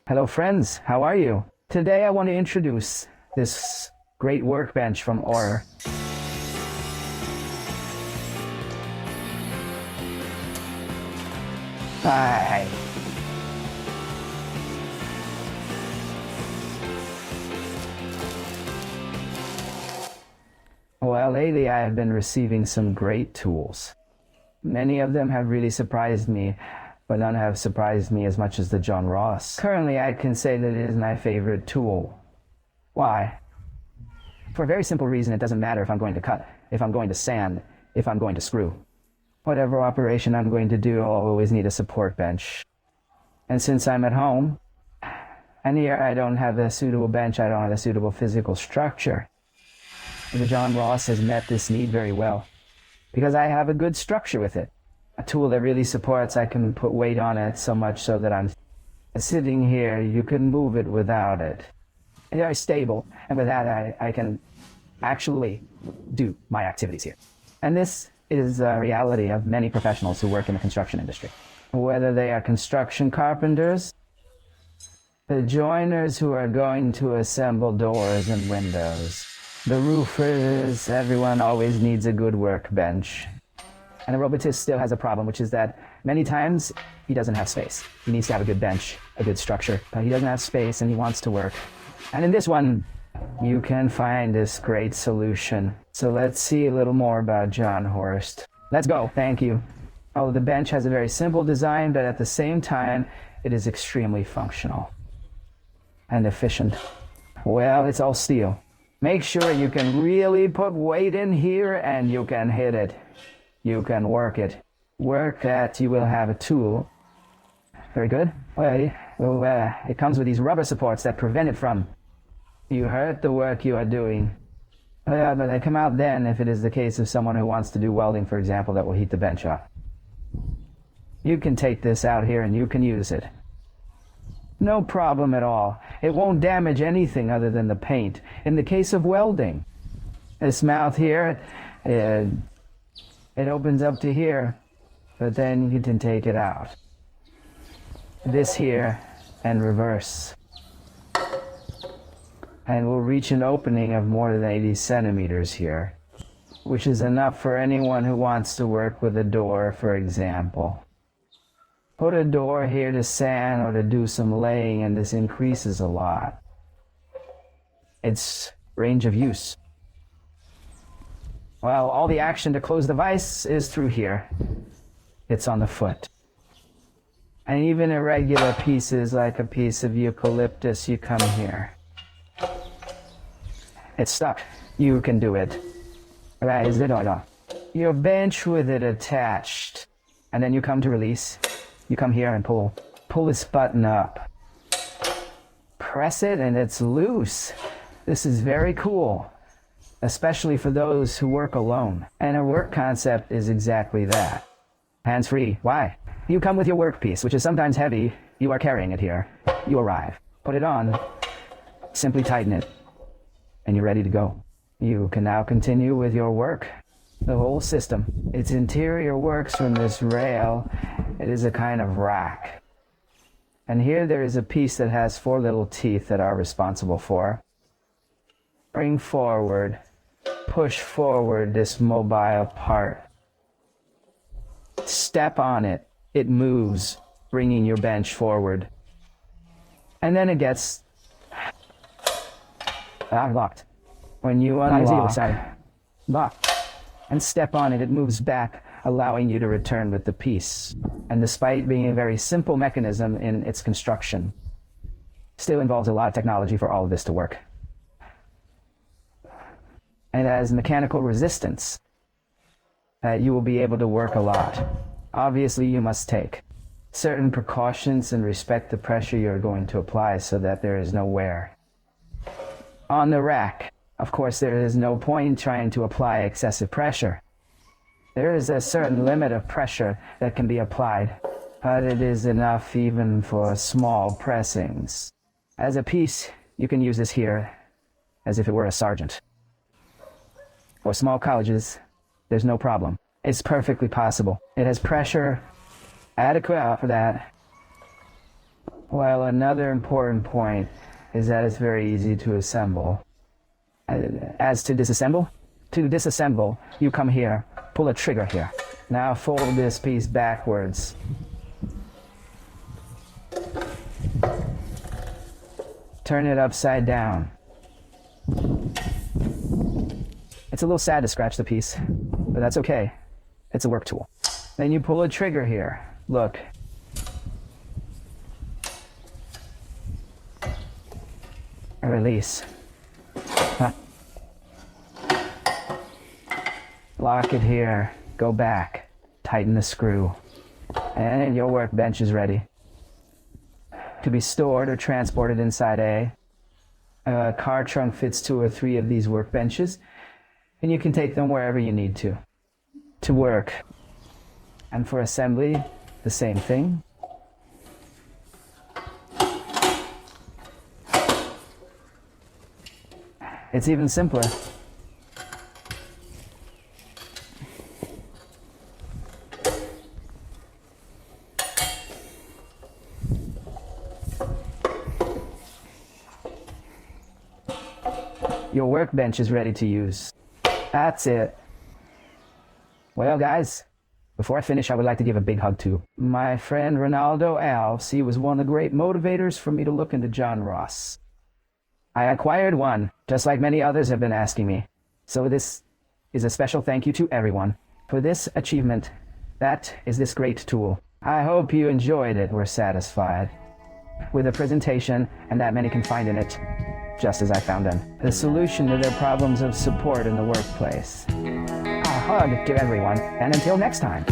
Hello friends, how are you? Today I want to introduce this great workbench from UOR. Hi. Well, lately I have been receiving some great tools. Many of them have really surprised me, but none have surprised me as much as the John Ross. Currently, I can say that it is my favorite tool. Why? For a very simple reason, it doesn't matter if I'm going to cut, if I'm going to sand, if I'm going to screw. Whatever operation I'm going to do, I'll always need a support bench. And since I'm at home, and here I don't have a suitable bench, I don't have a suitable physical structure. The John Ross has met this need very well, because I have a good structure with it. A tool that really supports, I can put weight on it so much so that I'm sitting here, you can move it without it. It's very stable, and with that I can actually do my activities here. And this is a reality of many professionals who work in the construction industry. Whether they are construction carpenters, the joiners who are going to assemble doors and windows, the roofers, everyone always needs a good workbench. And the robotist still has a problem, which is that many times he doesn't have space. He needs to have a good bench, a good structure, but he doesn't have space and he wants to work. And in this one, you can find this great solution. So let's see a little more about John Horst. Let's go. Thank you. Oh, the bench has a very simple design, but at the same time, it is extremely functional and efficient. Well, it's all steel. Make sure you can really put weight in here and you can hit it. You can work it. Work that you will have a tool. Very good. Well, it comes with these rubber supports that prevent it from. You hurt the work you are doing. But they come out then if it is the case of someone who wants to do welding, for example, that will heat the bench up. You can take this out here and you can use it. No problem at all. It won't damage anything other than the paint. In the case of welding, this mouth here, it opens up to here, but then you can take it out. This here and reverse. And we'll reach an opening of more than 80 centimeters here, which is enough for anyone who wants to work with a door, for example. Put a door here to sand or to do some laying, and this increases a lot its range of use. Well, all the action to close the vise is through here. It's on the foot. And even irregular pieces like a piece of eucalyptus, you come here. It's stuck. You can do it. Right, is it or not? Your bench with it attached. And then you come to release. You come here and pull. Pull this button up. Press it and it's loose. This is very cool, especially for those who work alone. And a work concept is exactly that. Hands-free. Why? You come with your workpiece, which is sometimes heavy. You are carrying it here. You arrive. Put it on. Simply tighten it. And you're ready to go. You can now continue with your work. The whole system. Its interior works from this rail. It is a kind of rack. And here there is a piece that has 4 little teeth that are responsible for. Bring forward, push forward this mobile part. Step on it. It moves, bringing your bench forward. And then it gets locked. When you unlock, lock, and step on it, it moves back, allowing you to return with the piece. And despite being a very simple mechanism in its construction, still involves a lot of technology for all of this to work. And as mechanical resistance, you will be able to work a lot. Obviously, you must take certain precautions and respect the pressure you're going to apply so that there is no wear. On the rack, of course, there is no point trying to apply excessive pressure. There is a certain limit of pressure that can be applied, but it is enough even for small pressings. As a piece, you can use this here as if it were a sergeant. For small colleges, there's no problem. It's perfectly possible. It has pressure adequate for that. Well, another important point is that it's very easy to assemble. As to disassemble, you come here, pull a trigger here. Now fold this piece backwards. Turn it upside down. It's a little sad to scratch the piece, but that's okay. It's a work tool. Then you pull a trigger here. Look. Release. Huh. Lock it here. Go back. Tighten the screw. And your workbench is ready to be stored or transported inside a car trunk. Fits 2 or 3 of these workbenches, and you can take them wherever you need to work. And for assembly, the same thing. It's even simpler. Your workbench is ready to use. That's it. Well, guys, before I finish, I would like to give a big hug to my friend Ronaldo Alves. He was one of the great motivators for me to look into John Ross. I acquired one, just like many others have been asking me. So this is a special thank you to everyone for this achievement. That is this great tool. I hope you enjoyed it, were satisfied with the presentation and that many can find in it, just as I found them, the solution to their problems of support in the workplace. A hug to everyone, and until next time.